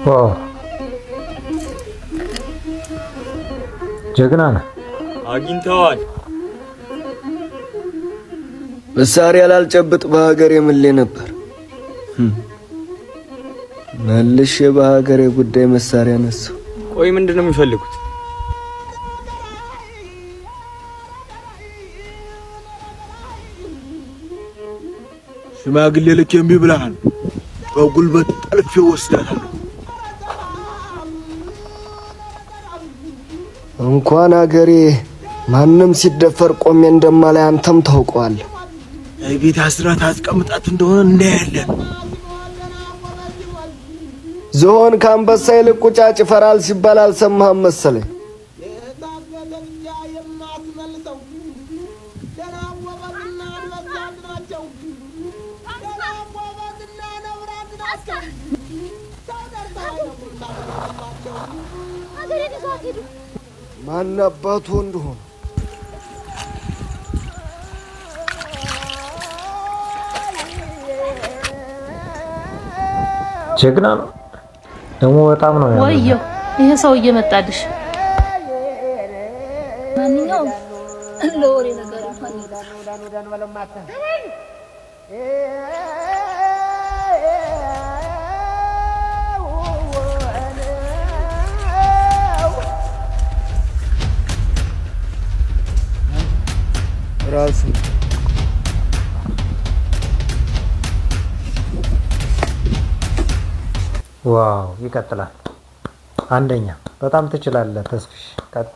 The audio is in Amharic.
ዋው ጀግና ነህ። አግኝተዋል። መሳሪያ ላልጨብጥ በሀገሬ ምሌ ነበር። መልሼ በሀገሬ ጉዳይ መሳሪያ ነሳው። ቆይ ምንድነው የሚፈልጉት? ሽማግሌ ልክ እምቢ ብለሃል። በጉልበት ጠልፌ ወስዳለሁ። እንኳን አገሬ ማንም ሲደፈር ቆሜ እንደማላይ አንተም ታውቀዋለህ። ቤት አስራት አስቀምጣት እንደሆነ እናያለን። ዝሆን ከአንበሳ ይልቅ ቁጫጭ ይፈራል ሲባል አልሰማህም መሰለኝ። ማን አባቱ እንደሆነ ጀግና ነው ደግሞ በጣም ነው ያለው። ወይዬው ይሄ ሰው እየመጣልሽ ማንኛውም ለወሬ ነገር እንኳን ራሱ ዋው ይቀጥላል። አንደኛ በጣም ትችላለህ ተስፍሽ ቀጥል።